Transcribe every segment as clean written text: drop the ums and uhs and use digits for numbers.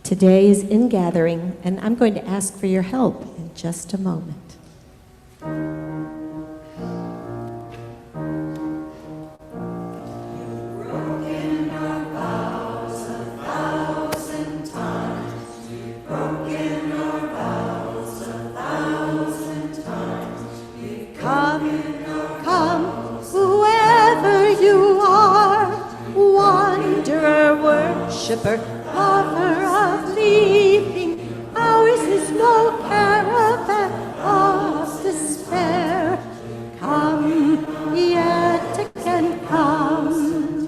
Today is Ingathering, and I'm going to ask for your help in just a moment. Worshipper, lover of leaping, ours is no caravan of despair. Come, yet again come.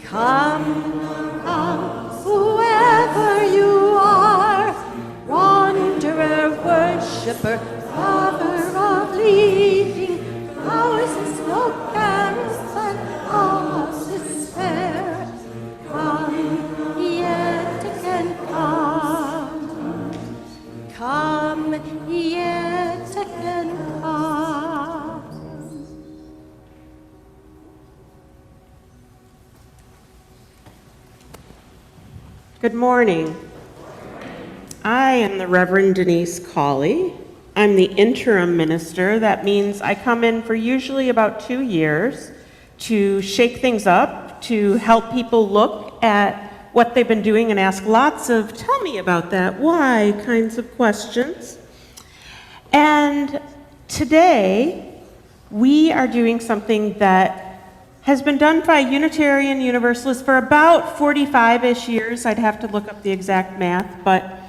Come, come, whoever you are, wanderer, worshipper, lover of leaping, ours is no caravan of despair. Come, yet again come. Come, yet again come. Good morning. I am the Reverend Denise Cawley. I'm the interim minister. That means I come in for usually about 2 years to shake things up, to help people look at what they've been doing and ask lots of "tell me about that, why" kinds of questions. And today we are doing something that has been done by Unitarian Universalists for about 45-ish years. I'd have to look up the exact math, but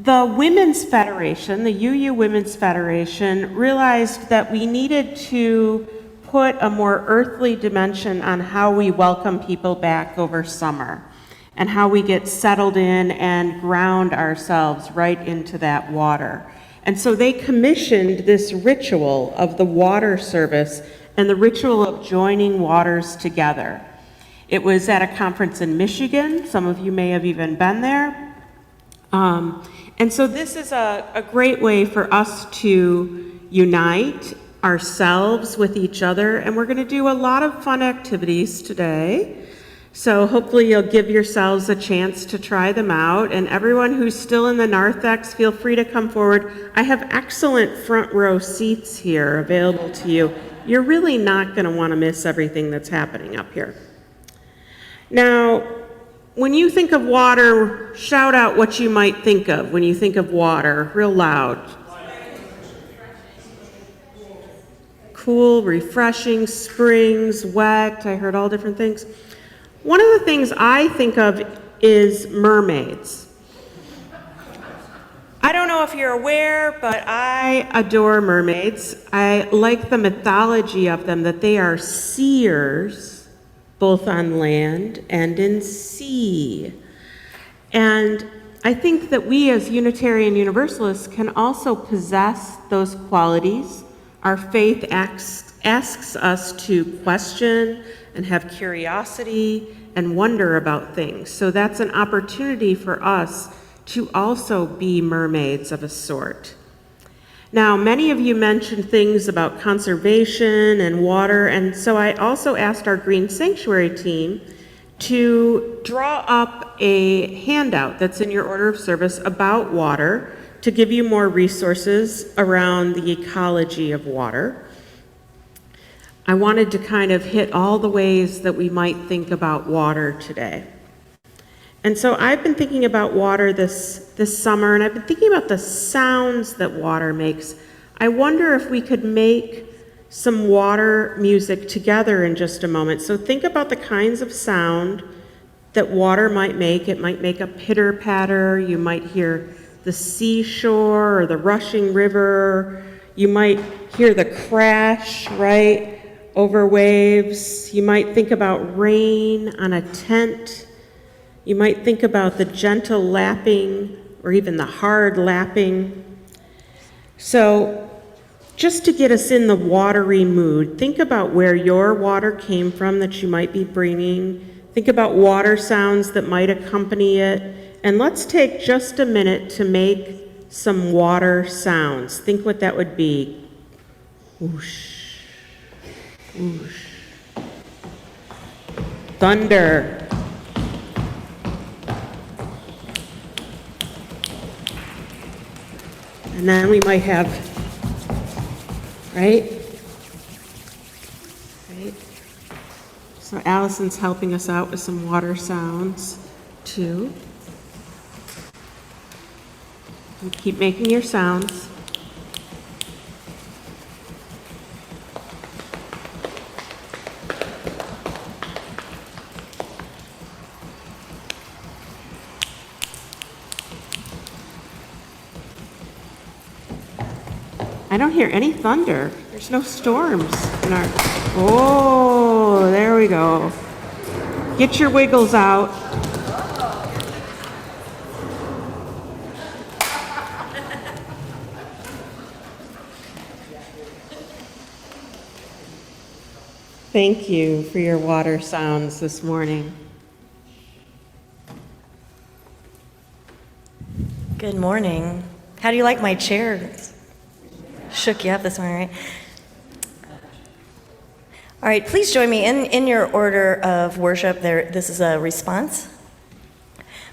the Women's Federation, the UU Women's Federation, realized that we needed to put a more earthly dimension on how we welcome people back over summer and how we get settled in and ground ourselves right into that water. And so they commissioned this ritual of the water service and the ritual of joining waters together. It was at a conference in Michigan. Some of you may have even been there. And so this is a great way for us to unite ourselves with each other, and we're going to do a lot of fun activities today. So hopefully you'll give yourselves a chance to try them out, and everyone who's still in the narthex, feel free to come forward. I have excellent front row seats here available to you. You're really not going to want to miss everything that's happening up here. Now, when you think of water, shout out what you might think of when you think of water, real loud. Cool, refreshing, springs, wet. I heard all different things. One of the things I think of is mermaids. I don't know if you're aware, but I adore mermaids. I like the mythology of them, that they are seers, both on land and in sea. And I think that we as Unitarian Universalists can also possess those qualities. Our faith asks us to question and have curiosity and wonder about things. So that's an opportunity for us to also be mermaids of a sort. Now, many of you mentioned things about conservation and water, and so I also asked our Green Sanctuary team to draw up a handout that's in your order of service about water, to give you more resources around the ecology of water. I wanted to kind of hit all the ways that we might think about water today. And so I've been thinking about water this summer, and I've been thinking about the sounds that water makes. I wonder if we could make some water music together in just a moment. So think about the kinds of sound that water might make. It might make a pitter-patter. You might hear the seashore or the rushing river. You might hear the crash, right, over waves. You might think about rain on a tent. You might think about the gentle lapping or even the hard lapping. So just to get us in the watery mood, think about where your water came from that you might be bringing. Think about water sounds that might accompany it. And let's take just a minute to make some water sounds. Think what that would be. Whoosh, whoosh. Thunder. And then we might have, right? Right. So Allison's helping us out with some water sounds too. And keep making your sounds. I don't hear any thunder. There's no storms in our, oh, there we go. Get your wiggles out. Thank you for your water sounds this morning. Good morning. How do you like my chair? Shook you up this morning, right? All right, please join me in your order of worship. This is a response.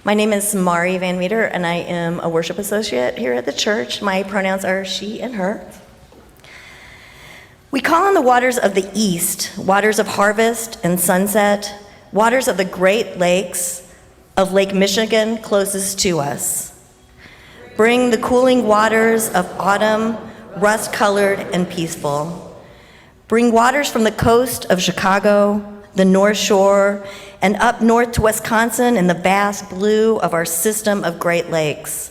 My name is Mari Van Meter, and I am a worship associate here at the church. My pronouns are she and her. We call on the waters of the east, waters of harvest and sunset, waters of the Great Lakes, of Lake Michigan closest to us. Bring the cooling waters of autumn, rust-colored and peaceful. Bring waters from the coast of Chicago, the North Shore, and up north to Wisconsin in the vast blue of our system of Great Lakes.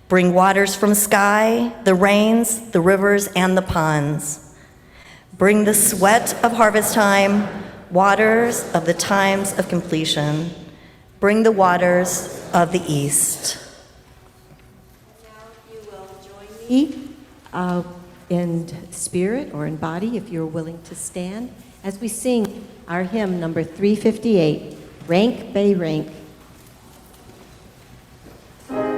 Bring waters from sky, the rains, the rivers, and the ponds. Bring the sweat of harvest time, waters of the times of completion. Bring the waters of the east. Now you will join me in spirit or in body, if you're willing to stand, as we sing our hymn number 358, Rank by Rank. Come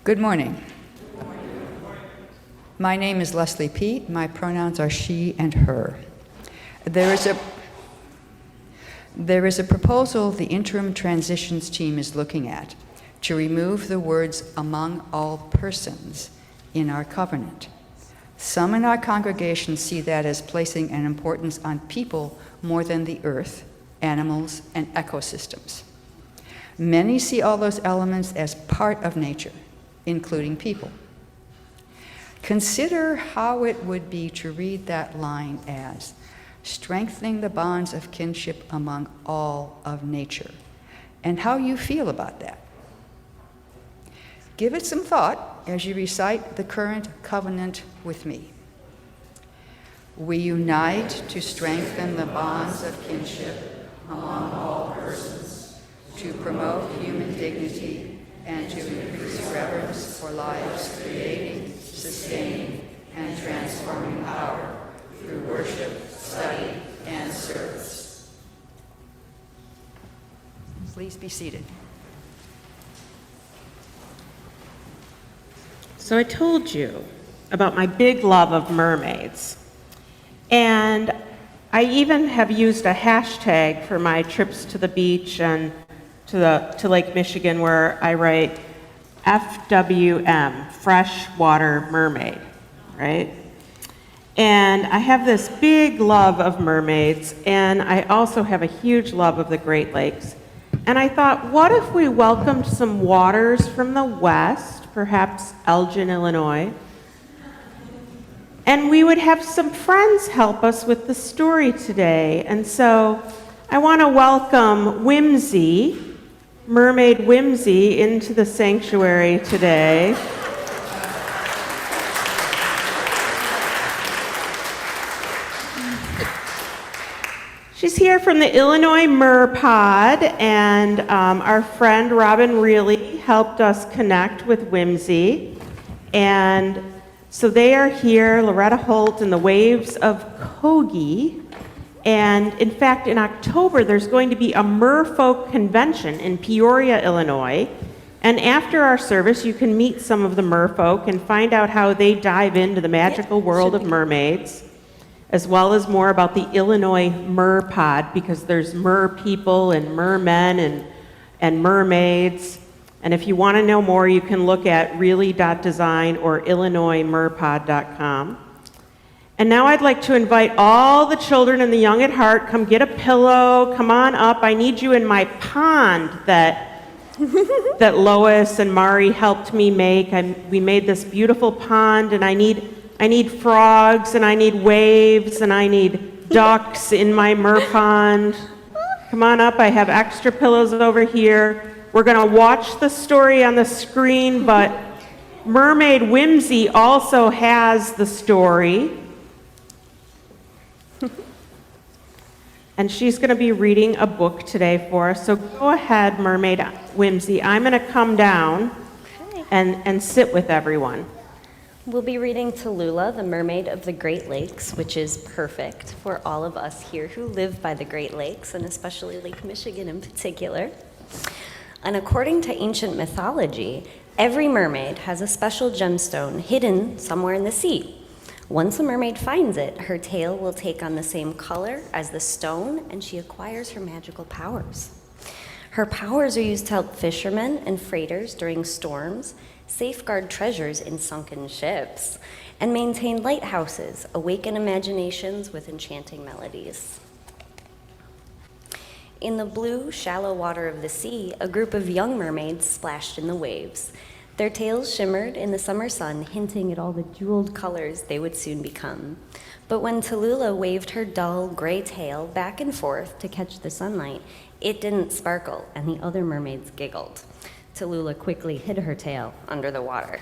Good morning. My name is Leslie Pete. My pronouns are she and her. There is a proposal the interim transitions team is looking at to remove the words "among all persons" in our covenant. Some in our congregation see that as placing an importance on people more than the earth, animals, and ecosystems. Many see all those elements as part of nature, including people. Consider how it would be to read that line as strengthening the bonds of kinship among all of nature, and how you feel about that. Give it some thought as you recite the current covenant with me. We unite to strengthen the bonds of kinship among all persons, to promote human dignity, and to increase reverence for lives creating, sustaining, and transforming power through worship, study, and service. Please be seated. So I told you about my big love of mermaids. And I even have used a hashtag for my trips to the beach and to Lake Michigan, where I write FWM, freshwater mermaid, right? And I have this big love of mermaids, and I also have a huge love of the Great Lakes. And I thought, what if we welcomed some waters from the west, perhaps Elgin, Illinois, and we would have some friends help us with the story today. And so I want to welcome Whimsy, Mermaid Whimsy, into the sanctuary today. She's here from the Illinois Mer Pod, and our friend Robin Reilly helped us connect with Whimsy. And so they are here, Loretta Holt and the Waves of Kogi. And in fact, in October, there's going to be a Merfolk convention in Peoria, Illinois. And after our service, you can meet some of the merfolk and find out how they dive into the magical world of mermaids, as well as more about the Illinois Mer Pod, because there's mer people and mermen and mermaids. And if you want to know more, you can look at really.design or illinoismerpod.com. And now I'd like to invite all the children and the young at heart, come get a pillow, come on up. I need you in my pond that Lois and Mari helped me make. We made this beautiful pond, and I need frogs, and I need waves, and I need ducks in my mer pond. Come on up, I have extra pillows over here. We're gonna watch the story on the screen, but Mermaid Whimsy also has the story. And she's gonna be reading a book today for us. So go ahead, Mermaid Whimsy. I'm gonna come down and sit with everyone. We'll be reading Tallulah, the Mermaid of the Great Lakes, which is perfect for all of us here who live by the Great Lakes, and especially Lake Michigan in particular. And according to ancient mythology, every mermaid has a special gemstone hidden somewhere in the sea. Once a mermaid finds it, her tail will take on the same color as the stone, and she acquires her magical powers. Her powers are used to help fishermen and freighters during storms, safeguard treasures in sunken ships, and maintain lighthouses, awaken imaginations with enchanting melodies. In the blue, shallow water of the sea, a group of young mermaids splashed in the waves. Their tails shimmered in the summer sun, hinting at all the jeweled colors they would soon become. But when Tallulah waved her dull, gray tail back and forth to catch the sunlight, it didn't sparkle, and the other mermaids giggled. Tallulah quickly hid her tail under the water.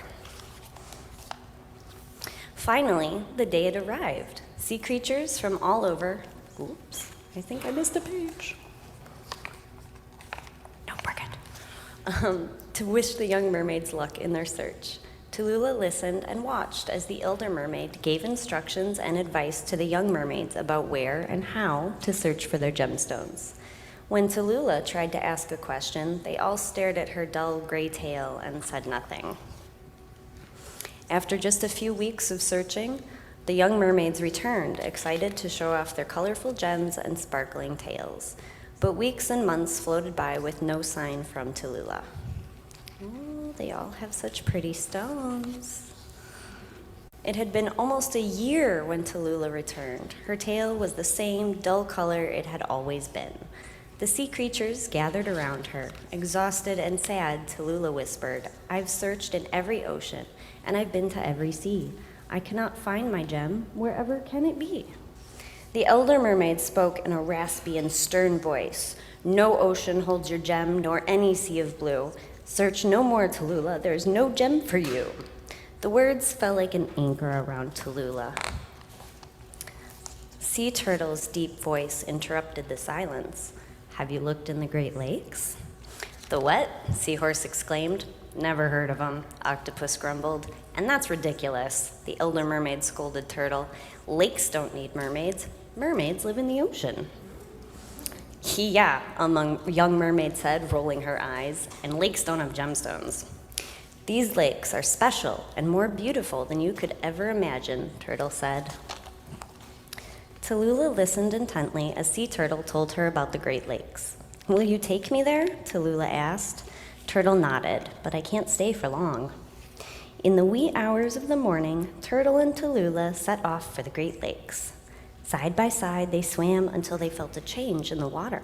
Finally, the day had arrived. Sea creatures from all over, oops, I think I missed a page. No, we're good. To wish the young mermaids luck in their search. Tallulah listened and watched as the elder mermaid gave instructions and advice to the young mermaids about where and how to search for their gemstones. When Tallulah tried to ask a question, they all stared at her dull gray tail and said nothing. After just a few weeks of searching, the young mermaids returned, excited to show off their colorful gems and sparkling tails. But weeks and months floated by with no sign from Tallulah. Oh, they all have such pretty stones. It had been almost a year when Tallulah returned. Her tail was the same dull color it had always been. The sea creatures gathered around her. Exhausted and sad, Tallulah whispered, "I've searched in every ocean, and I've been to every sea. I cannot find my gem. Wherever can it be?" The elder mermaid spoke in a raspy and stern voice. "No ocean holds your gem, nor any sea of blue. Search no more, Tallulah. There is no gem for you." The words fell like an anchor around Tallulah. Sea Turtle's deep voice interrupted the silence. "Have you looked in the Great Lakes?" "The what?" Seahorse exclaimed. "Never heard of 'em," Octopus grumbled. "And that's ridiculous," the elder mermaid scolded Turtle. "Lakes don't need mermaids. Mermaids live in the ocean." "Yeah," a young mermaid said, rolling her eyes, "and lakes don't have gemstones." "These lakes are special and more beautiful than you could ever imagine," Turtle said. Tallulah listened intently as Sea Turtle told her about the Great Lakes. "Will you take me there?" Tallulah asked. Turtle nodded, "But I can't stay for long." In the wee hours of the morning, Turtle and Tallulah set off for the Great Lakes. Side by side, they swam until they felt a change in the water.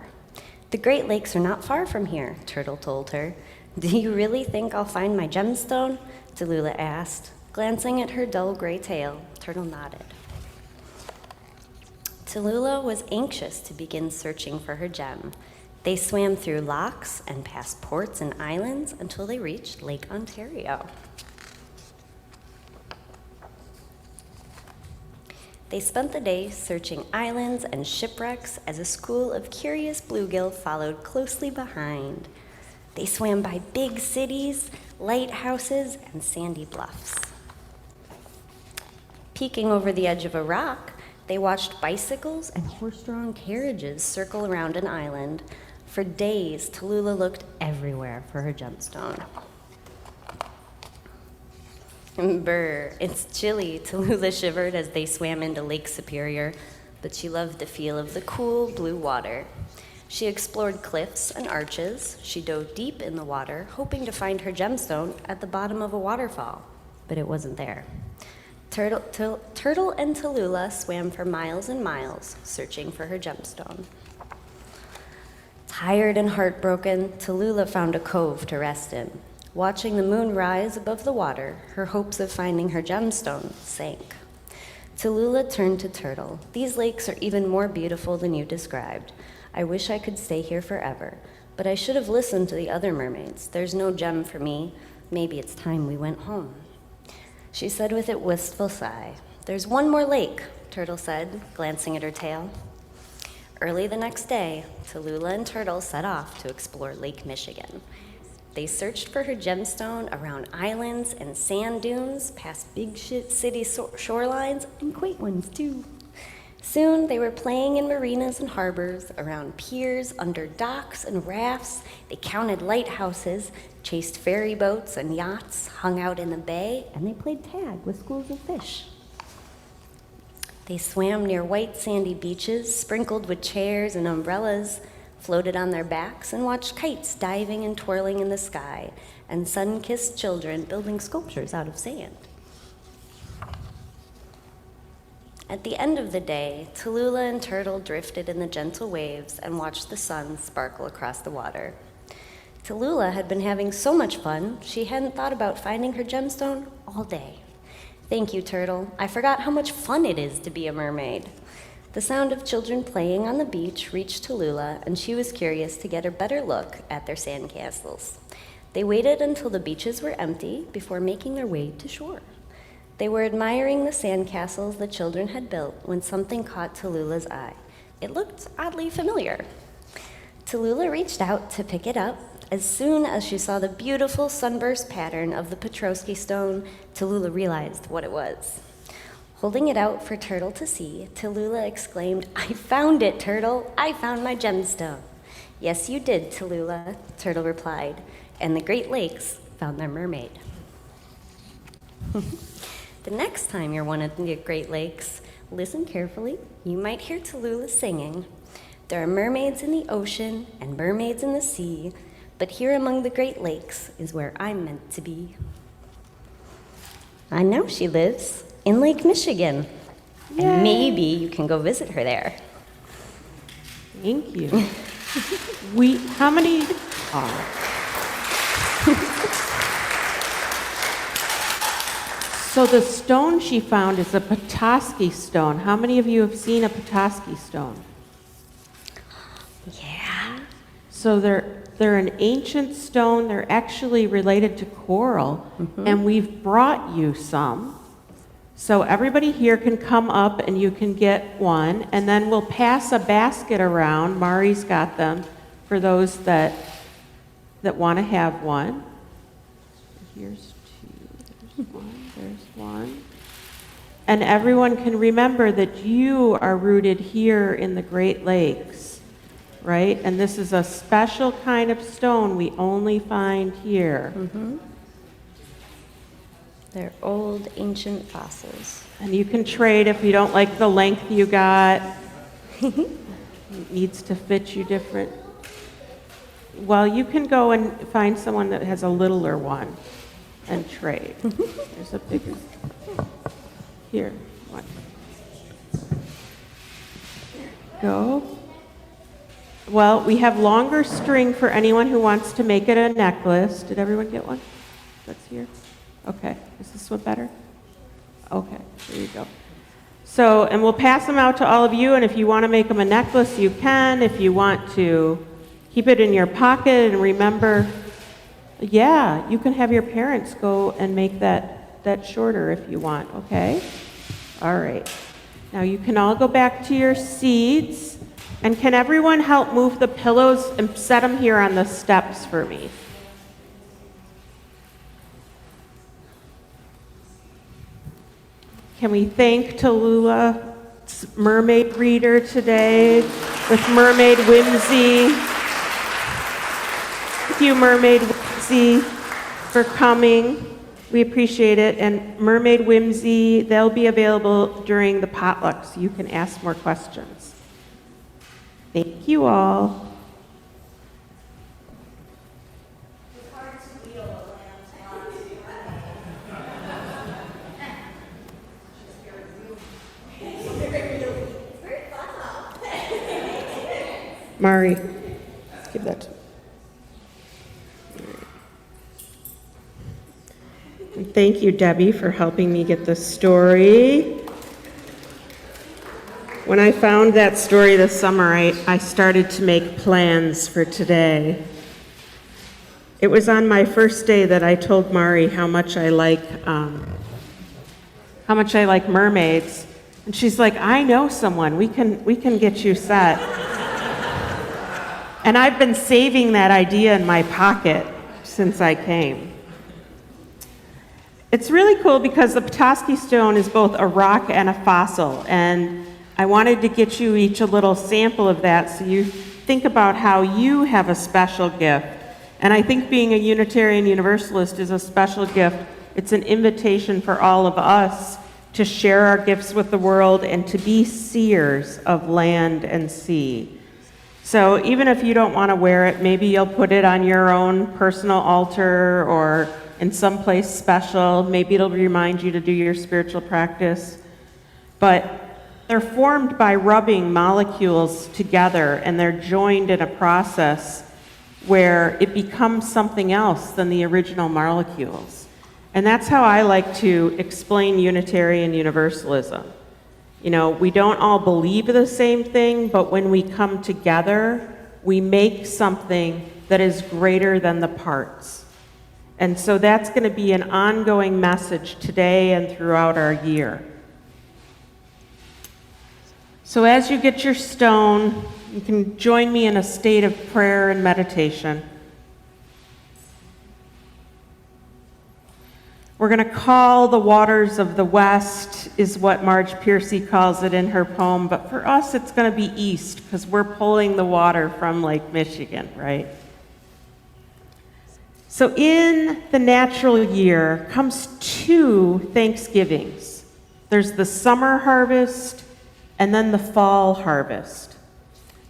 "The Great Lakes are not far from here," Turtle told her. "Do you really think I'll find my gemstone?" Tallulah asked. Glancing at her dull gray tail, Turtle nodded. Tallulah was anxious to begin searching for her gem. They swam through locks and past ports and islands until they reached Lake Ontario. They spent the day searching islands and shipwrecks as a school of curious bluegill followed closely behind. They swam by big cities, lighthouses, and sandy bluffs. Peeking over the edge of a rock, they watched bicycles and horse-drawn carriages circle around an island. For days, Tallulah looked everywhere for her gemstone. "Brr, it's chilly," Tallulah shivered as they swam into Lake Superior, but she loved the feel of the cool blue water. She explored cliffs and arches. She dove deep in the water, hoping to find her gemstone at the bottom of a waterfall, but it wasn't there. Turtle and Tallulah swam for miles and miles, searching for her gemstone. Tired and heartbroken, Tallulah found a cove to rest in. Watching the moon rise above the water, her hopes of finding her gemstone sank. Tallulah turned to Turtle. "These lakes are even more beautiful than you described. I wish I could stay here forever, but I should have listened to the other mermaids. There's no gem for me. Maybe it's time we went home." She said with a wistful sigh. "There's one more lake," Turtle said, glancing at her tail. Early the next day, Tallulah and Turtle set off to explore Lake Michigan. They searched for her gemstone around islands and sand dunes, past big city shorelines, and quaint ones too. Soon they were playing in marinas and harbors, around piers, under docks and rafts. They counted lighthouses, chased ferry boats and yachts, hung out in the bay, and they played tag with schools of fish. They swam near white sandy beaches, sprinkled with chairs and umbrellas, floated on their backs, and watched kites diving and twirling in the sky, and sun-kissed children building sculptures out of sand. At the end of the day, Tallulah and Turtle drifted in the gentle waves and watched the sun sparkle across the water. Tallulah had been having so much fun, she hadn't thought about finding her gemstone all day. "Thank you, Turtle. I forgot how much fun it is to be a mermaid." The sound of children playing on the beach reached Tallulah, and she was curious to get a better look at their sandcastles. They waited until the beaches were empty before making their way to shore. They were admiring the sandcastles the children had built when something caught Tallulah's eye. It looked oddly familiar. Tallulah reached out to pick it up. As soon as she saw the beautiful sunburst pattern of the Petrovsky stone, Tallulah realized what it was. Holding it out for Turtle to see, Tallulah exclaimed, "I found it, Turtle! I found my gemstone!" "Yes, you did, Tallulah," Turtle replied, "and the Great Lakes found their mermaid." The next time you're one of the Great Lakes, listen carefully. You might hear Tallulah singing. There are mermaids in the ocean and mermaids in the sea, but here among the Great Lakes is where I'm meant to be. I know she lives in Lake Michigan, and maybe you can go visit her there. Thank you. How many? So the stone she found is a Petoskey stone. How many of you have seen a Petoskey stone? Yeah. So they're an ancient stone. They're actually related to coral, and we've brought you some. So everybody here can come up and you can get one, and then we'll pass a basket around. Mari's got them for those that want to have one. Here's two. There's one. And everyone can remember that you are rooted here in the Great Lakes, right? And this is a special kind of stone we only find here. They're old, ancient fossils. And you can trade if you don't like the length you got. It needs to fit you different. Well, you can go and find someone that has a littler one and trade. There's a bigger. Here, one. Go. Well, we have longer string for anyone who wants to make it a necklace. Did everyone get one? That's here. Okay, is this one better? Okay, there you go. So, and we'll pass them out to all of you, and if you want to make them a necklace, you can. If you want to keep it in your pocket and remember, yeah, you can have your parents go and make that shorter if you want, okay? All right. Now you can all go back to your seats, and can everyone help move the pillows and set them here on the steps for me? Can we thank Tallulah, mermaid reader today, with Mermaid Whimsy. Thank you, Mermaid Whimsy, for coming. We appreciate it. And Mermaid Whimsy, they'll be available during the potluck, so you can ask more questions. Thank you all. Mari, give that to me. And thank you, Debbie, for helping me get the story. When I found that story this summer, I started to make plans for today. It was on my first day that I told Mari how much I like mermaids, and she's like, "I know someone. We can get you set." And I've been saving that idea in my pocket since I came. It's really cool because the Petoskey stone is both a rock and a fossil, and I wanted to get you each a little sample of that so you think about how you have a special gift. And I think being a Unitarian Universalist is a special gift. It's an invitation for all of us to share our gifts with the world and to be seers of land and sea. So even if you don't want to wear it, maybe you'll put it on your own personal altar or in some place special. Maybe it'll remind you to do your spiritual practice. But they're formed by rubbing molecules together, and they're joined in a process where it becomes something else than the original molecules. And that's how I like to explain Unitarian Universalism. You know, we don't all believe the same thing, but when we come together, we make something that is greater than the parts. And so that's going to be an ongoing message today and throughout our year. So as you get your stone, you can join me in a state of prayer and meditation. We're going to call the waters of the west, is what Marge Piercy calls it in her poem, but for us it's going to be east because we're pulling the water from Lake Michigan, right? So in the natural year comes two Thanksgivings. There's the summer harvest and then the fall harvest.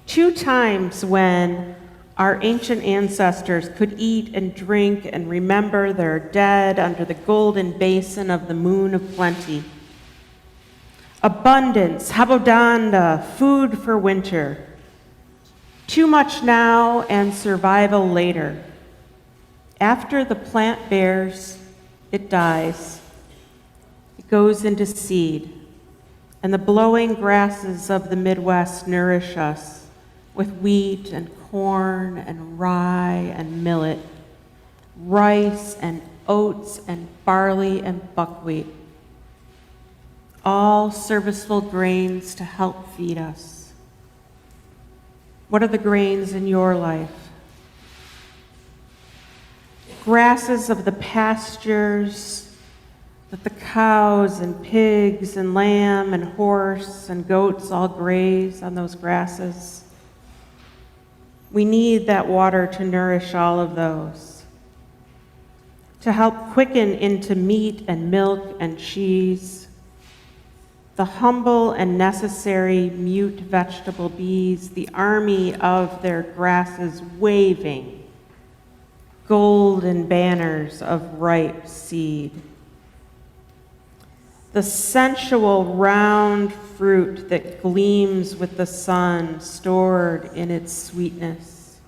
Two times when our ancient ancestors could eat and drink and remember their dead under the golden basin of the moon of plenty. Abundance, habodanda, food for winter. Too much now and survival later. After the plant bears, it dies. It goes into seed, and the blowing grasses of the Midwest nourish us with wheat and corn and rye and millet, rice and oats and barley and buckwheat, all serviceful grains to help feed us. What are the grains in your life? Grasses of the pastures that the cows and pigs and lamb and horse and goats all graze on those grasses. We need that water to nourish all of those, to help quicken into meat and milk and cheese, the humble and necessary mute vegetable bees, the army of their grasses waving golden banners of ripe seed. The sensual round fruit that gleams with the sun stored in its sweetness.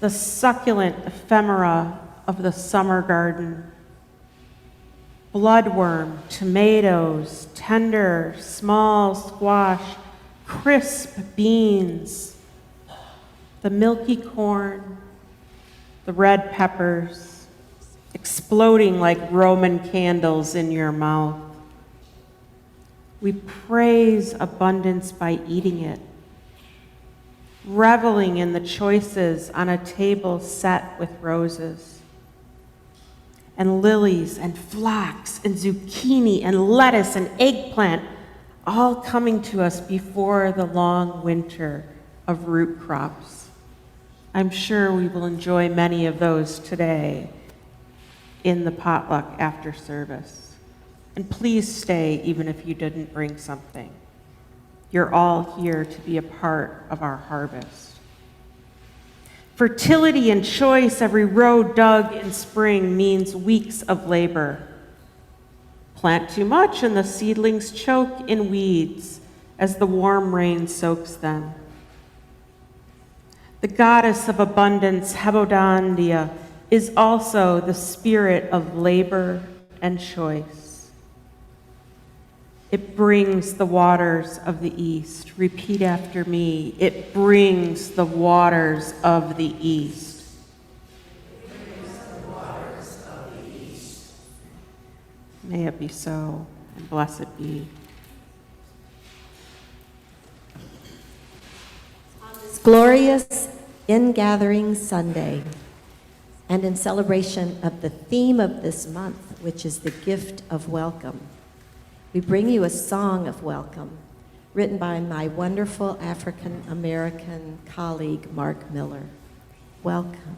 The succulent ephemera of the summer garden. Bloodworm, tomatoes, tender, small squash, crisp beans, the milky corn, the red peppers, exploding like Roman candles in your mouth. We praise abundance by eating it, reveling in the choices on a table set with roses, and lilies and phlox and zucchini and lettuce and eggplant, all coming to us before the long winter of root crops. I'm sure we will enjoy many of those today in the potluck after service. And please stay even if you didn't bring something. You're all here to be a part of our harvest. Fertility and choice, every row dug in spring means weeks of labor. Plant too much and the seedlings choke in weeds as the warm rain soaks them. The goddess of abundance, Habodandea, is also the spirit of labor and choice. It brings the waters of the east. Repeat after me. It brings the waters of the east. It brings the waters of the east. May it be so, and blessed be. Glorious Ingathering Sunday, and in celebration of the theme of this month, which is the gift of welcome, we bring you a song of welcome written by my wonderful African American colleague, Mark Miller. Welcome.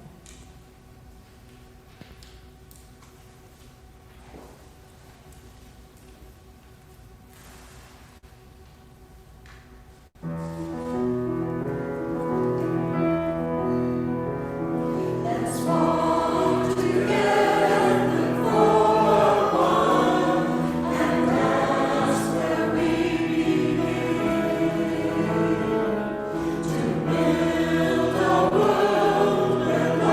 Build a world where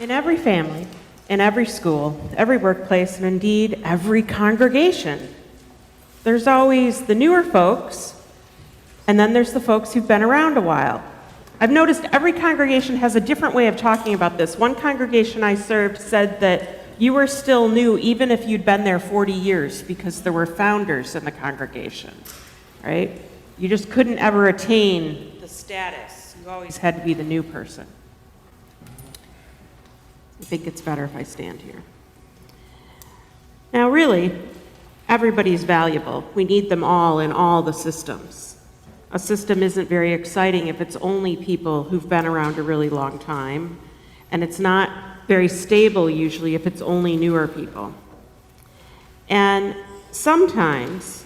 In every family, in every school, every workplace, and indeed every congregation, there's always the newer folks, and then there's the folks who've been around a while. I've noticed every congregation has a different way of talking about this. One congregation I served said that you were still new even if you'd been there 40 years because there were founders in the congregation, right? You just couldn't ever attain the status. You always had to be the new person. I think it's better if I stand here. Now, really, everybody's valuable. We need them all in all the systems. A system isn't very exciting if it's only people who've been around a really long time, and it's not very stable usually if it's only newer people. And sometimes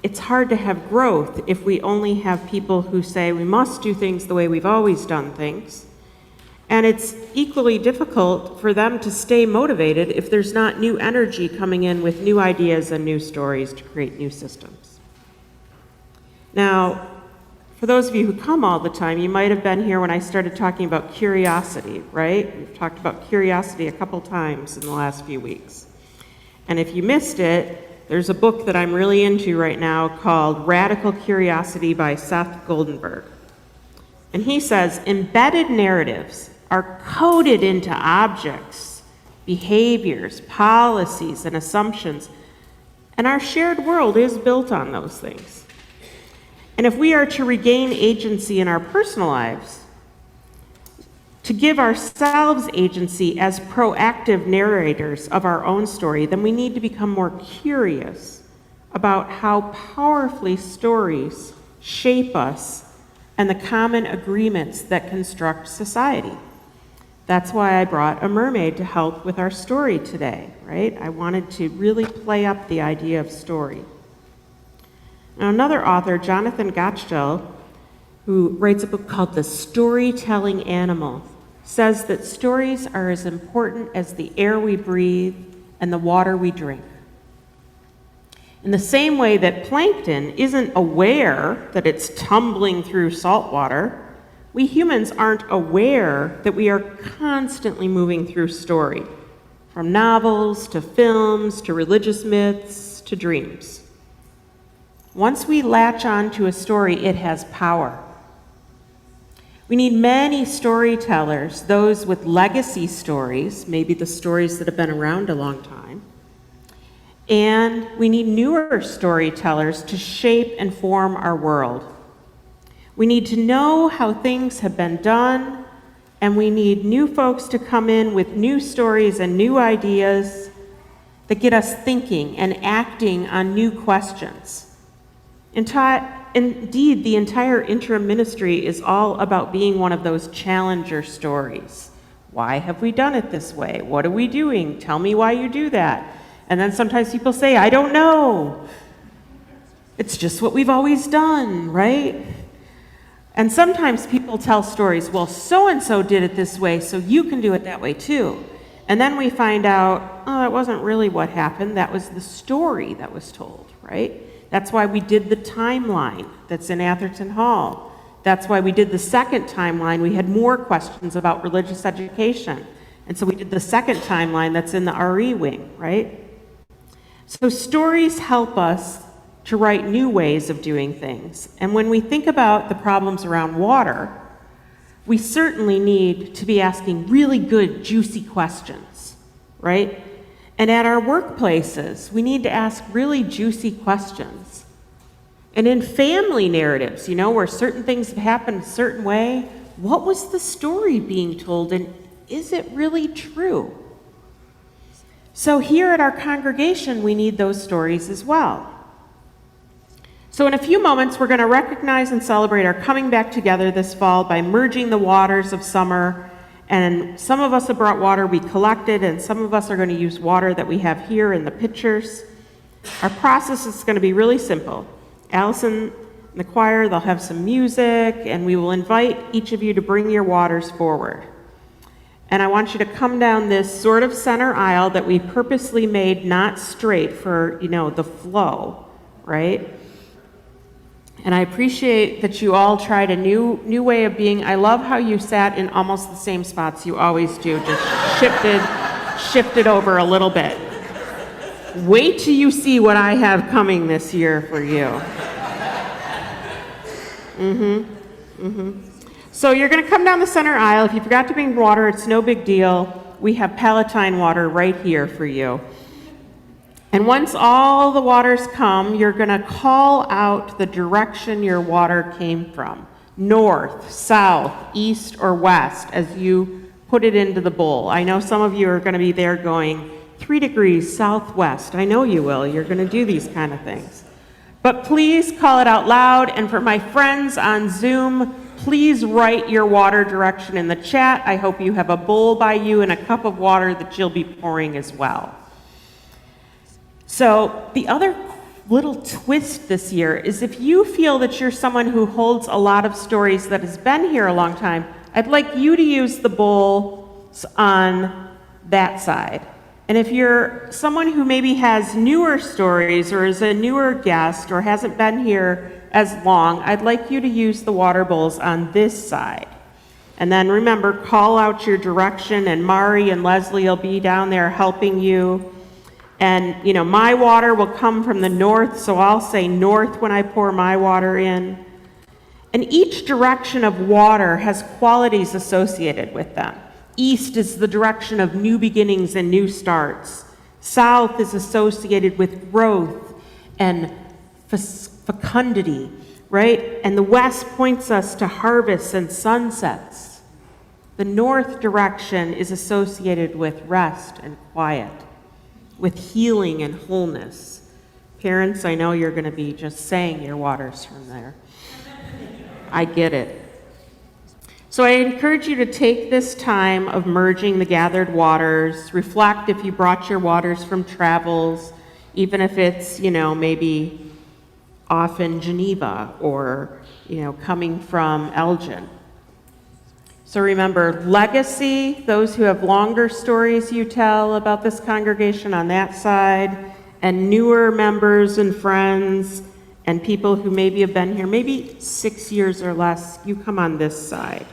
it's hard to have growth if we only have people who say we must do things the way we've always done things. And it's equally difficult for them to stay motivated if there's not new energy coming in with new ideas and new stories to create new systems. Now, for those of you who come all the time, you might have been here when I started talking about curiosity, right? We've talked about curiosity a couple times in the last few weeks. And if you missed it, there's a book that I'm really into right now called Radical Curiosity by Seth Goldenberg. And he says, embedded narratives are coded into objects, behaviors, policies, and assumptions, and our shared world is built on those things. And if we are to regain agency in our personal lives, to give ourselves agency as proactive narrators of our own story, then we need to become more curious about how powerfully stories shape us and the common agreements that construct society. That's why I brought a mermaid to help with our story today, right? I wanted to really play up the idea of story. Now, another author, Jonathan Gottschall, who writes a book called The Storytelling Animal, says that stories are as important as the air we breathe and the water we drink. In the same way that plankton isn't aware that it's tumbling through salt water, we humans aren't aware that we are constantly moving through story, from novels to films to religious myths to dreams. Once we latch on to a story, it has power. We need many storytellers, those with legacy stories, maybe the stories that have been around a long time. And we need newer storytellers to shape and form our world. We need to know how things have been done, and we need new folks to come in with new stories and new ideas that get us thinking and acting on new questions. Indeed, the entire interim ministry is all about being one of those challenger stories. Why have we done it this way? What are we doing? Tell me why you do that. And then sometimes people say, I don't know. It's just what we've always done, right? And sometimes people tell stories, well, so-and-so did it this way, so you can do it that way too. And then we find out, oh, that wasn't really what happened. That was the story that was told, right? That's why we did the timeline that's in Atherton Hall. That's why we did the second timeline. We had more questions about religious education. And so we did the second timeline that's in the RE wing, right? So stories help us to write new ways of doing things. And when we think about the problems around water, we certainly need to be asking really good, juicy questions, right? And at our workplaces, we need to ask really juicy questions. And in family narratives, you know, where certain things have happened a certain way, what was the story being told, and is it really true? So here at our congregation, we need those stories as well. So in a few moments, we're going to recognize and celebrate our coming back together this fall by merging the waters of summer. And some of us have brought water we collected, and some of us are going to use water that we have here in the pitchers. Our process is going to be really simple. Allison and the choir, they'll have some music, and we will invite each of you to bring your waters forward. And I want you to come down this sort of center aisle that we purposely made not straight for, you know, the flow, right? And I appreciate that you all tried a new way of being. I love how you sat in almost the same spots you always do, just shifted over a little bit. Wait till you see what I have coming this year for you. So you're going to come down the center aisle. If you forgot to bring water, it's no big deal. We have Palatine water right here for you. And once all the waters come, you're going to call out the direction your water came from. North, south, east, or west as you put it into the bowl. I know some of you are going to be there going 3 degrees southwest. I know you will. You're going to do these kind of things. But please call it out loud. And for my friends on Zoom, please write your water direction in the chat. I hope you have a bowl by you and a cup of water that you'll be pouring as well. So the other little twist this year is if you feel that you're someone who holds a lot of stories that has been here a long time, I'd like you to use the bowls on that side. And if you're someone who maybe has newer stories or is a newer guest or hasn't been here as long, I'd like you to use the water bowls on this side. And then remember, call out your direction, and Mari and Leslie will be down there helping you. And, you know, my water will come from the north, so I'll say north when I pour my water in. And each direction of water has qualities associated with them. East is the direction of new beginnings and new starts. South is associated with growth and fecundity, right? And the west points us to harvests and sunsets. The north direction is associated with rest and quiet, with healing and wholeness. Parents, I know you're going to be just saying your waters from there. I get it. So I encourage you to take this time of merging the gathered waters. Reflect if you brought your waters from travels, even if it's, you know, maybe off in Geneva or, you know, coming from Elgin. So remember, legacy, those who have longer stories you tell about this congregation on that side, and newer members and friends and people who maybe have been here maybe 6 years or less, you come on this side.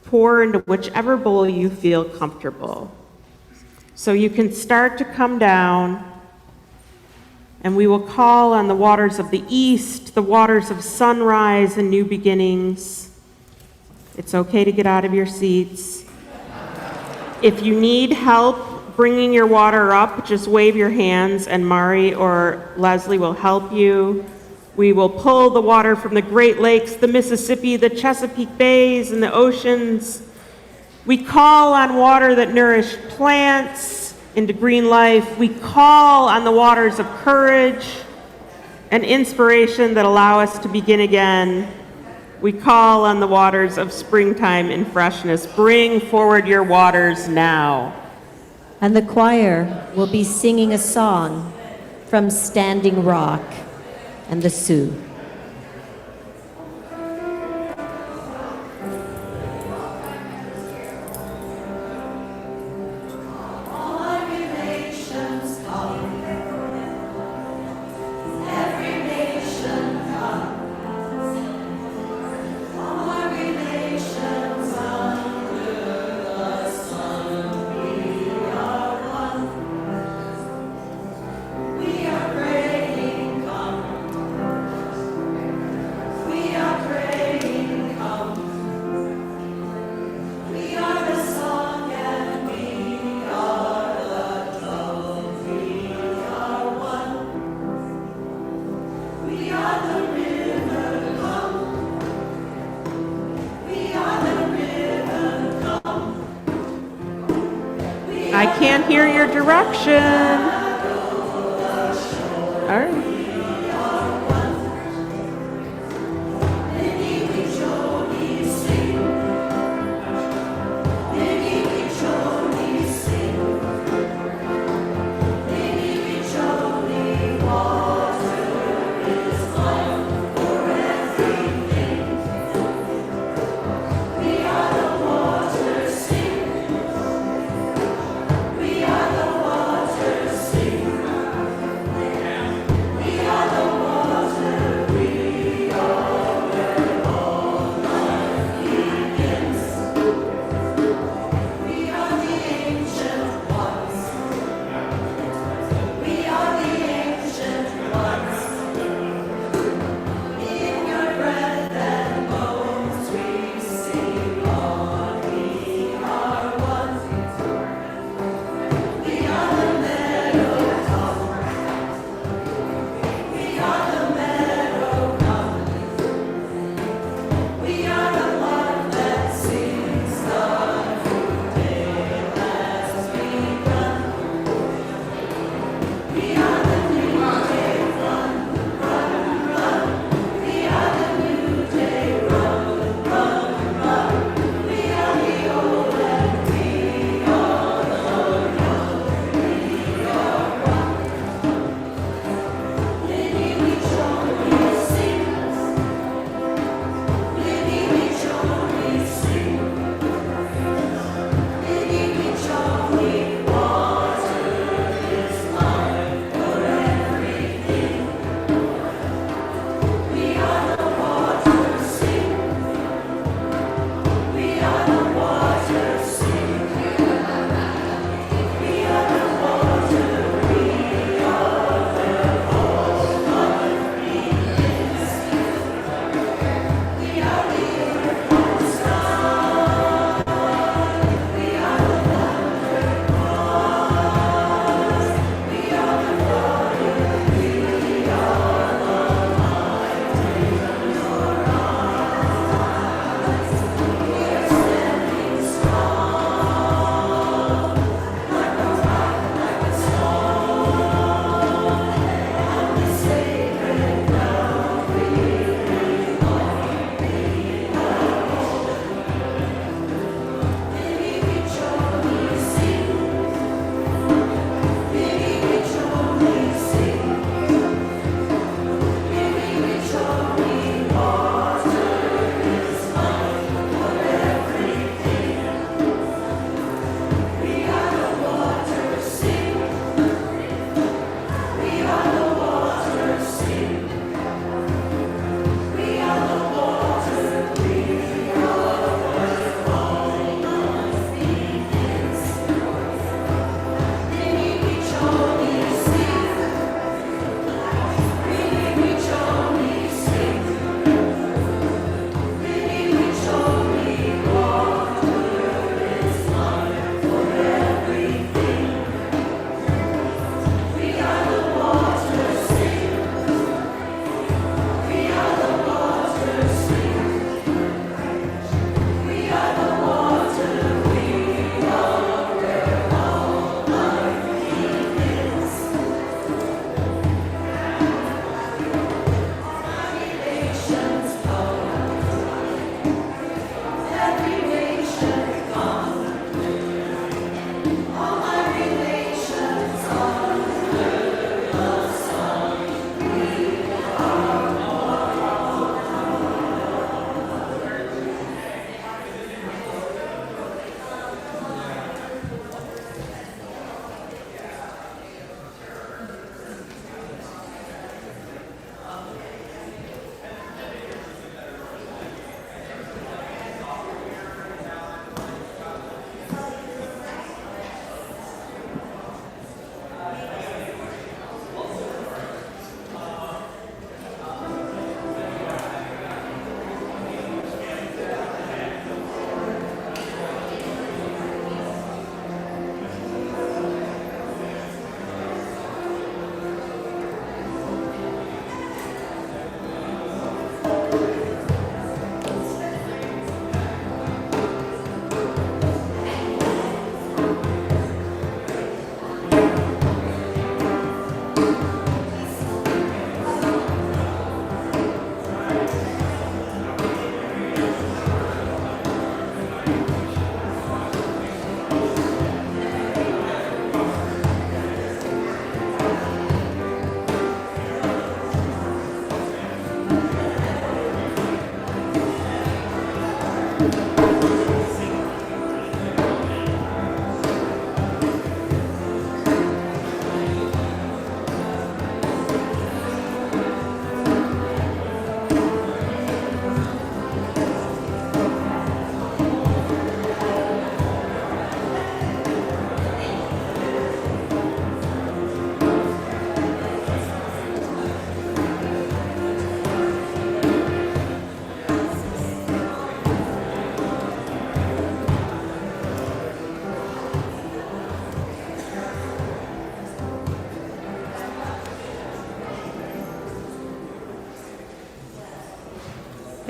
Pour into whichever bowl you feel comfortable. So you can start to come down, and we will call on the waters of the east, the waters of sunrise and new beginnings. It's okay to get out of your seats. If you need help bringing your water up, just wave your hands and Mari or Leslie will help you. We will pull the water from the Great Lakes, the Mississippi, the Chesapeake Bays, and the oceans. We call on water that nourish plants into green life. We call on the waters of courage and inspiration that allow us to begin again. We call on the waters of springtime and freshness. Bring forward your waters now. And the choir will be singing a song from Standing Rock and the Sioux. I can't hear your direction. All right.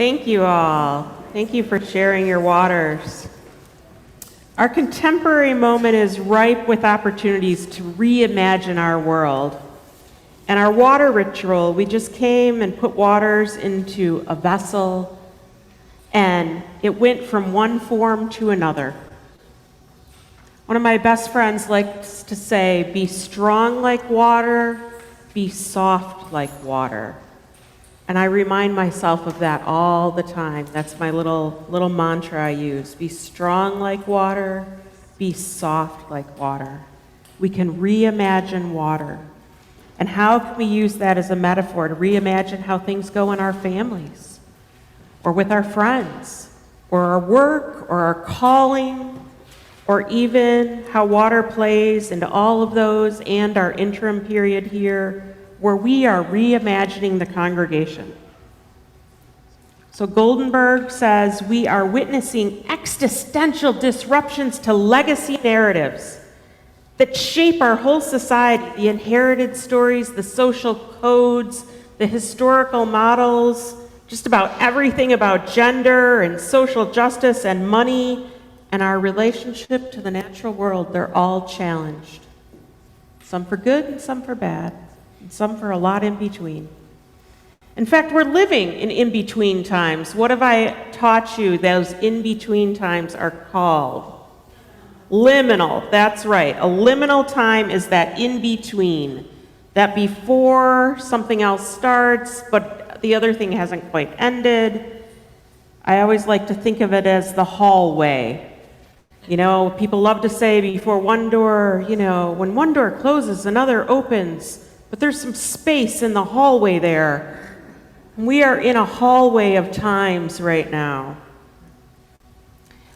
Thank you all. Thank you for sharing your waters. Our contemporary moment is ripe with opportunities to reimagine our world. And our water ritual, we just came and put waters into a vessel, and it went from one form to another. One of my best friends likes to say, be strong like water, be soft like water. And I remind myself of that all the time. That's my little mantra I use. Be strong like water, be soft like water. We can reimagine water. And how can we use that as a metaphor to reimagine how things go in our families, or with our friends, or our work, or our calling, or even how water plays into all of those and our interim period here, where we are reimagining the congregation. So Goldenberg says, we are witnessing existential disruptions to legacy narratives that shape our whole society, the inherited stories, the social codes, the historical models, just about everything about gender and social justice and money and our relationship to the natural world. They're all challenged. Some for good and some for bad, and some for a lot in between. In fact, we're living in in-between times. What have I taught you those in-between times are called? Liminal, that's right. A liminal time is that in-between, that before something else starts, but the other thing hasn't quite ended. I always like to think of it as the hallway. You know, people love to say before one door, you know, when one door closes, another opens, but there's some space in the hallway there. We are in a hallway of times right now.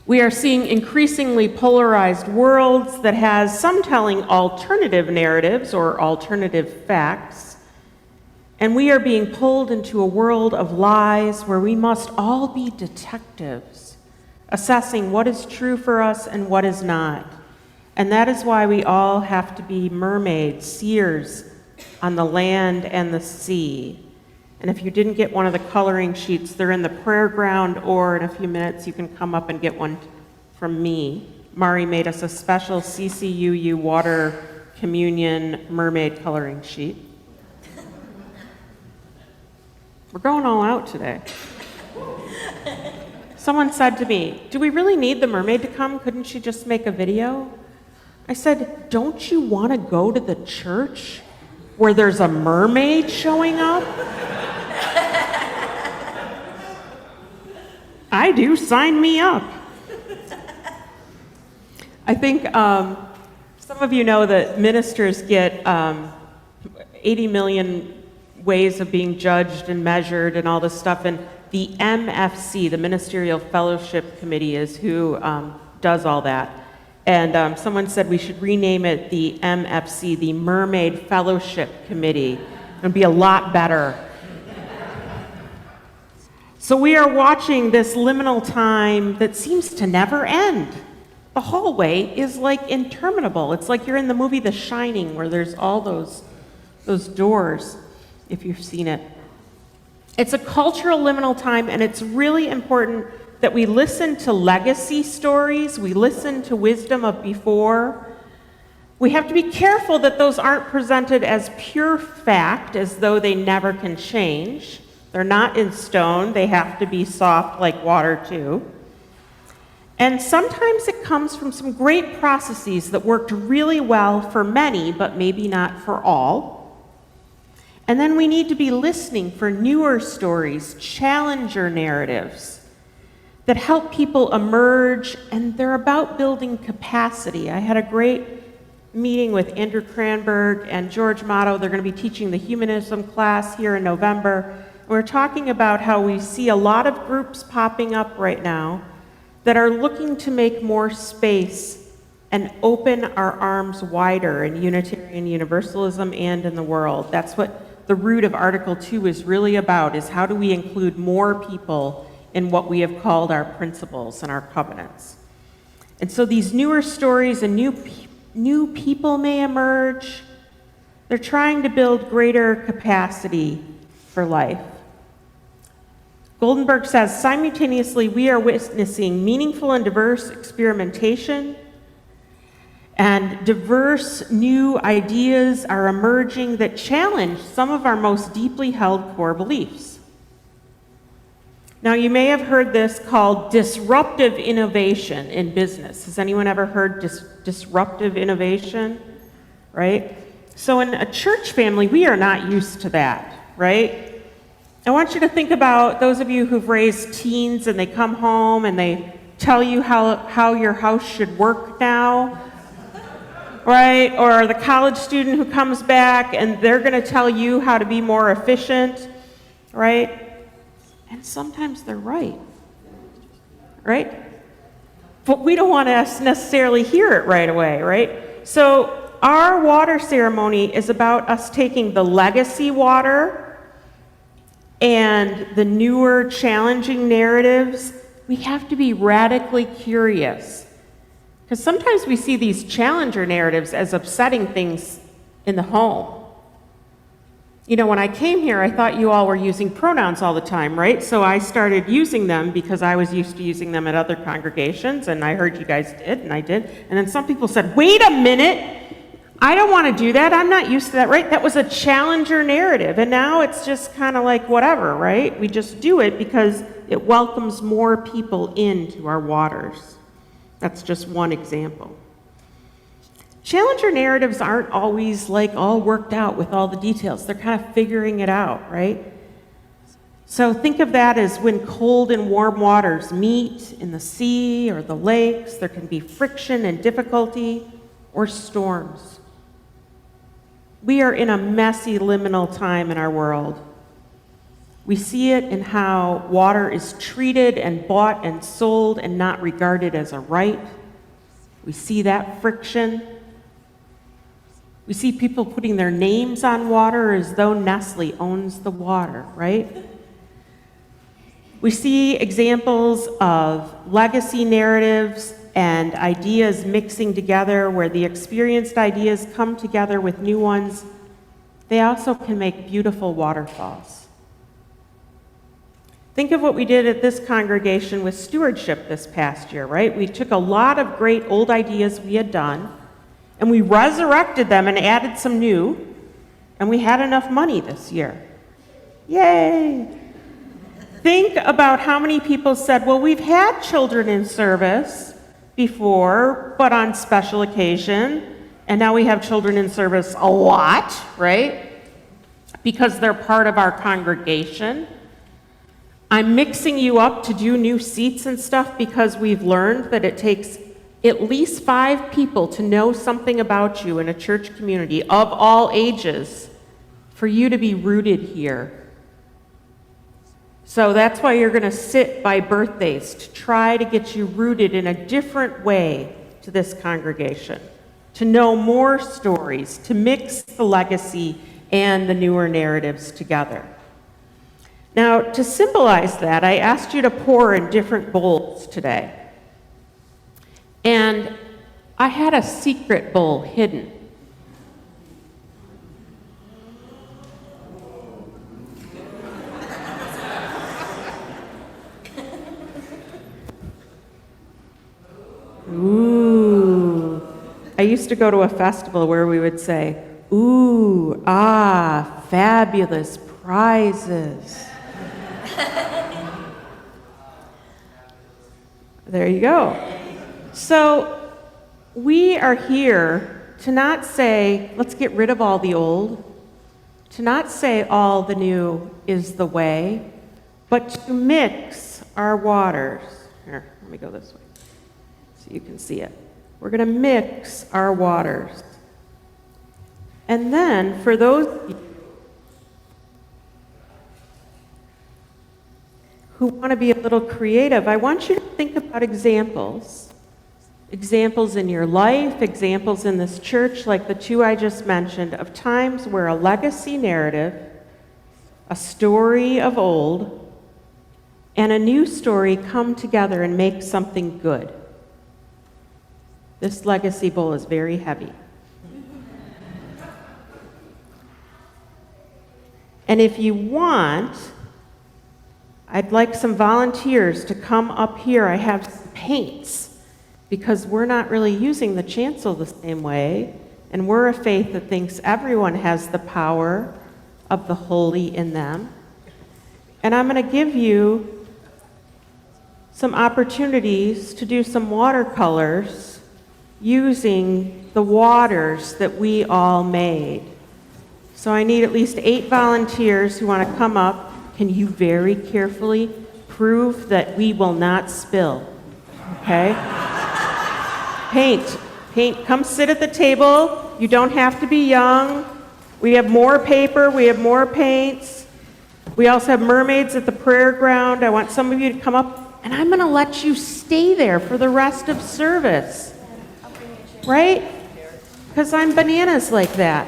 We are seeing increasingly polarized worlds that has some telling alternative narratives or alternative facts. And we are being pulled into a world of lies where we must all be detectives, assessing what is true for us and what is not. And that is why we all have to be mermaids, seers on the land and the sea. And if you didn't get one of the coloring sheets, they're in the prayer ground, or in a few minutes you can come up and get one from me. Mari made us a special CCUU water communion mermaid coloring sheet. We're going all out today. Someone said to me, do we really need the mermaid to come? Couldn't she just make a video? I said, don't you want to go to the church where there's a mermaid showing up? I do, sign me up. I think some of you know that ministers get 80 million ways of being judged and measured and all this stuff, and the MFC, the Ministerial Fellowship Committee, is who does all that. And someone said we should rename it the MFC, the Mermaid Fellowship Committee. It would be a lot better. So we are watching this liminal time that seems to never end. The hallway is like interminable. It's like you're in the movie The Shining, where there's all those doors, if you've seen it. It's a cultural liminal time, and it's really important that we listen to legacy stories, we listen to wisdom of before. We have to be careful that those aren't presented as pure fact, as though they never can change. They're not in stone, they have to be soft like water too. And sometimes it comes from some great processes that worked really well for many, but maybe not for all. And then we need to be listening for newer stories, challenger narratives that help people emerge, and they're about building capacity. I had a great meeting with Andrew Cranberg and George Motto. They're going to be teaching the humanism class here in November. We're talking about how we see a lot of groups popping up right now that are looking to make more space and open our arms wider in Unitarian Universalism and in the world. That's what the root of Article 2 is really about, is how do we include more people in what we have called our principles and our covenants. And so these newer stories and new people may emerge. They're trying to build greater capacity for life. Goldenberg says, simultaneously, we are witnessing meaningful and diverse experimentation, and diverse new ideas are emerging that challenge some of our most deeply held core beliefs. Now, you may have heard this called disruptive innovation in business. Has anyone ever heard disruptive innovation? Right? So in a church family, we are not used to that, right? I want you to think about those of you who've raised teens and they come home and they tell you how your house should work now, right? Or the college student who comes back and they're going to tell you how to be more efficient, right? And sometimes they're right? But we don't want to necessarily hear it right away, right? So our water ceremony is about us taking the legacy water and the newer, challenging narratives. We have to be radically curious. Because sometimes we see these challenger narratives as upsetting things in the home. You know, when I came here, I thought you all were using pronouns all the time, right? So I started using them because I was used to using them at other congregations, and I heard you guys did, and I did. And then some people said, wait a minute, I don't want to do that. I'm not used to that, right? That was a challenger narrative, and now it's just kind of like whatever, right? We just do it because it welcomes more people into our waters. That's just one example. Challenger narratives aren't always like all worked out with all the details. They're kind of figuring it out, right? So think of that as when cold and warm waters meet in the sea or the lakes. There can be friction and difficulty or storms. We are in a messy liminal time in our world. We see it in how water is treated and bought and sold and not regarded as a right. We see that friction. We see people putting their names on water as though Nestle owns the water, right? We see examples of legacy narratives and ideas mixing together where the experienced ideas come together with new ones. They also can make beautiful waterfalls. Think of what we did at this congregation with stewardship this past year, right? We took a lot of great old ideas we had done, and we resurrected them and added some new, and we had enough money this year. Yay! Think about how many people said, well, we've had children in service before, but on special occasion, and now we have children in service a lot, right? Because they're part of our congregation. I'm mixing you up to do new seats and stuff because we've learned that it takes at least 5 people to know something about you in a church community of all ages for you to be rooted here. So that's why you're going to sit by birthdays, to try to get you rooted in a different way to this congregation, to know more stories, to mix the legacy and the newer narratives together. Now, to symbolize that, I asked you to pour in different bowls today. And I had a secret bowl hidden. Ooh. I used to go to a festival where we would say, ooh, ah, fabulous prizes. There you go. So we are here to not say, let's get rid of all the old, to not say all the new is the way, but to mix our waters. Here, let me go this way so you can see it. We're going to mix our waters. And then for those who want to be a little creative, I want you to think about examples. Examples in your life, examples in this church, like the 2 I just mentioned, of times where a legacy narrative, a story of old, and a new story come together and make something good. This legacy bowl is very heavy. And if you want, I'd like some volunteers to come up here. I have some paints because we're not really using the chancel the same way, and we're a faith that thinks everyone has the power of the holy in them. And I'm going to give you some opportunities to do some watercolors using the waters that we all made. So I need at least 8 volunteers who want to come up. Can you very carefully prove that we will not spill? Okay? Paint, come sit at the table. You don't have to be young. We have more paper, we have more paints. We also have mermaids at the prayer ground. I want some of you to come up, and I'm going to let you stay there for the rest of service. Right? Because I'm bananas like that.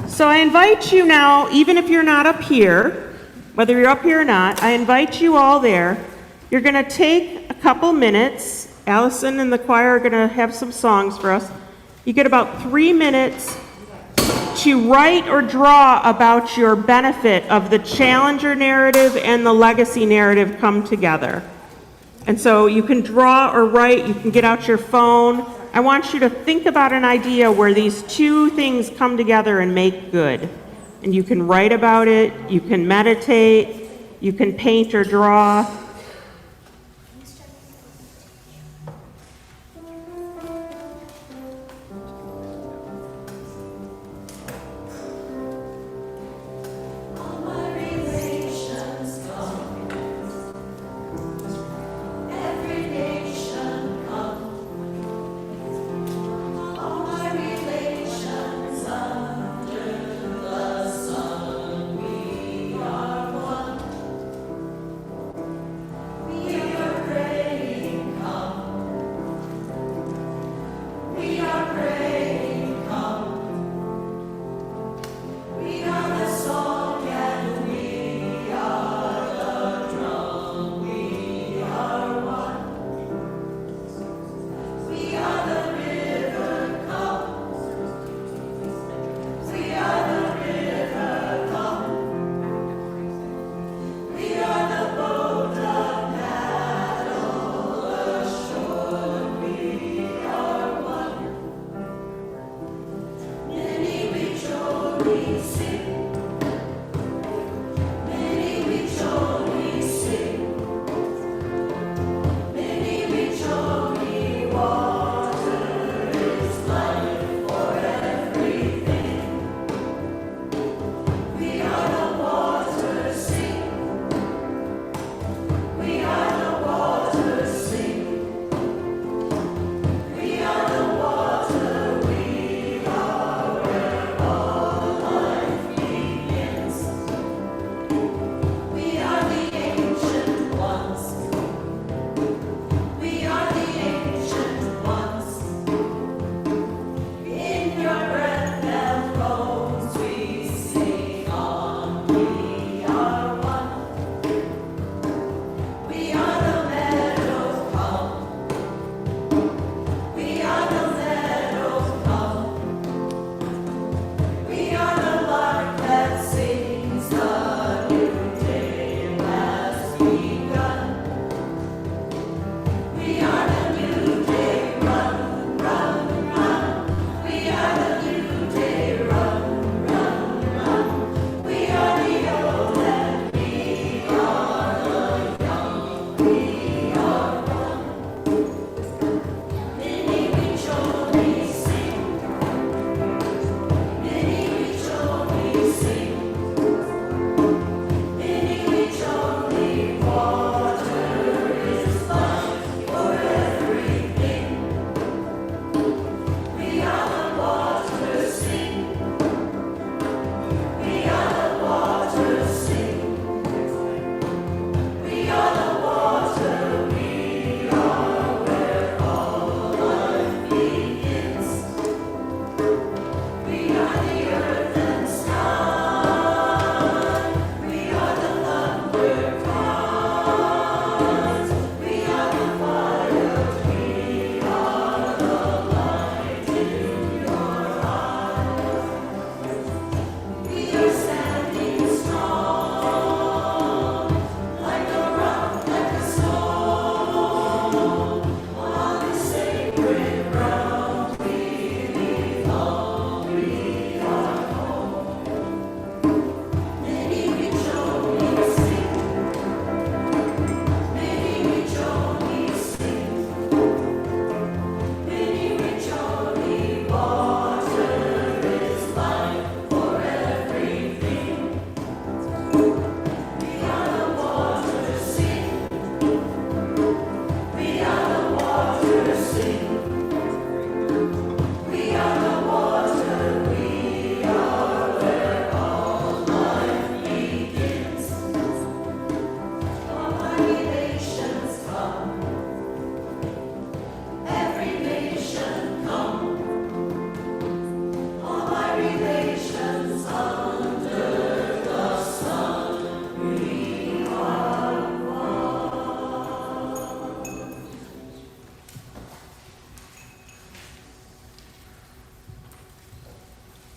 So I invite you now, even if you're not up here, whether you're up here or not, I invite you all there. You're going to take a couple minutes. Allison and the choir are going to have some songs for us. You get about 3 minutes to write or draw about your benefit of the challenger narrative and the legacy narrative come together. And so you can draw or write, you can get out your phone. I want you to think about an idea where these two things come together and make good. And you can write about it, you can meditate, you can paint or draw.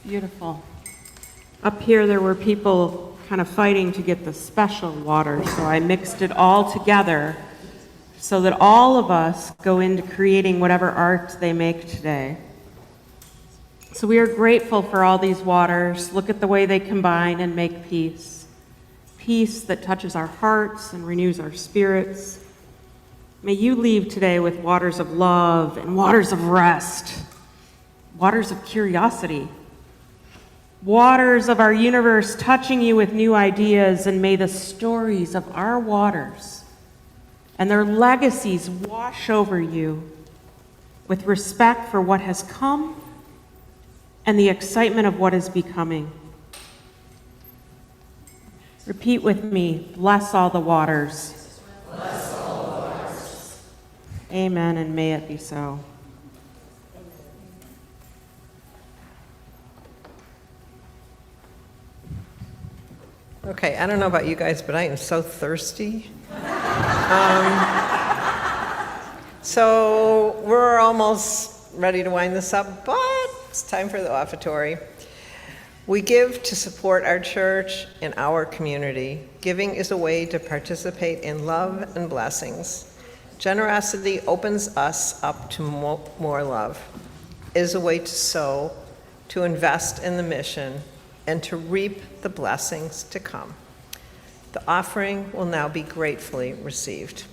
Beautiful. Up here, there were people kind of fighting to get the special water, so I mixed it all together so that all of us go into creating whatever art they make today. So we are grateful for all these waters. Look at the way they combine and make peace. Peace that touches our hearts and renews our spirits. May you leave today with waters of love and waters of rest, waters of curiosity, waters of our universe touching you with new ideas, and may the stories of our waters and their legacies wash over you with respect for what has come and the excitement of what is becoming. Repeat with me, bless all the waters. Bless all the waters. Amen, and may it be so. Okay, I don't know about you guys, but I am so thirsty. So we're almost ready to wind this up, but it's time for the offertory. We give to support our church and our community. Giving is a way to participate in love and blessings. Generosity opens us up to more love. It is a way to sow, to invest in the mission, and to reap the blessings to come. The offering will now be gratefully received.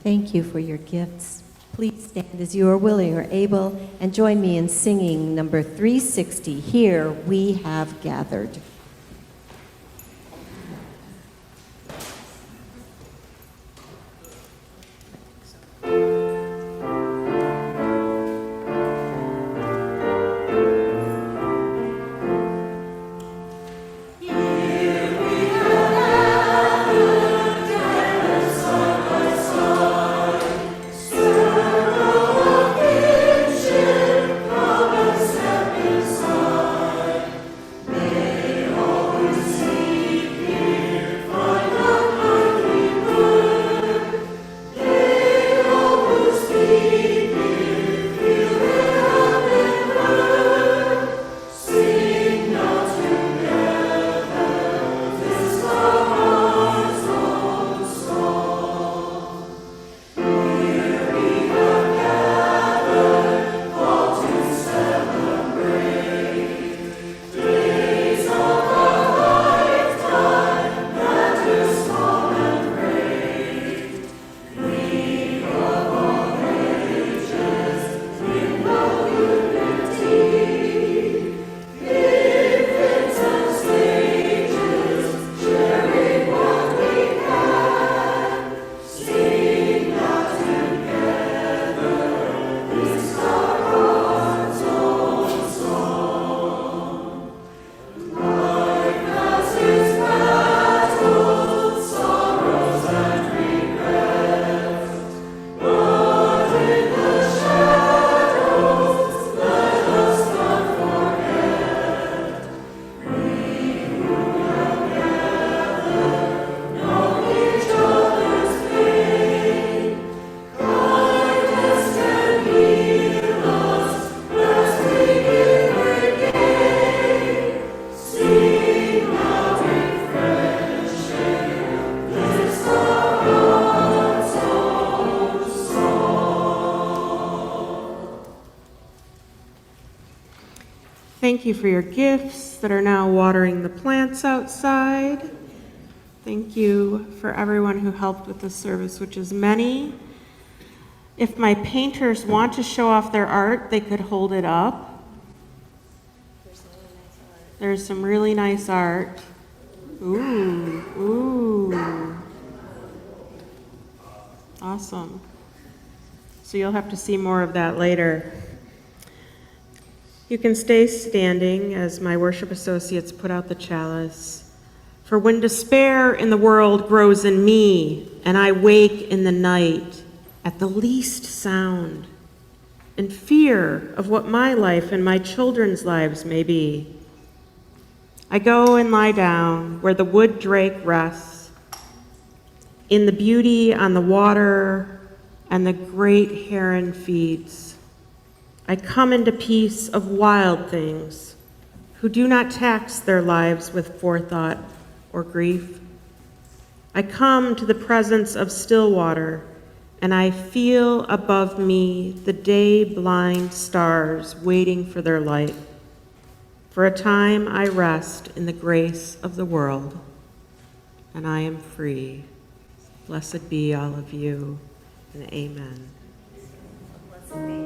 Thank you for your gifts. Please stand as you are willing or able and join me in singing number 360, Here We Have Gathered. May Thank you for your gifts that are now watering the plants outside. Thank you for everyone who helped with this service, which is many. If my painters want to show off their art, they could hold it up. There's some really nice art. Ooh, ooh. Awesome. So you'll have to see more of that later. You can stay standing as my worship associates put out the chalice. For when despair in the world grows in me, and I wake in the night at the least sound, in fear of what my life and my children's lives may be, I go and lie down where the wood drake rests, in the beauty on the water and the great heron feeds. I come into peace of wild things who do not tax their lives with forethought or grief. I come to the presence of still water, and I feel above me the day-blind stars waiting for their light. For a time I rest in the grace of the world, and I am free. Blessed be all of you, and amen. Blessed be.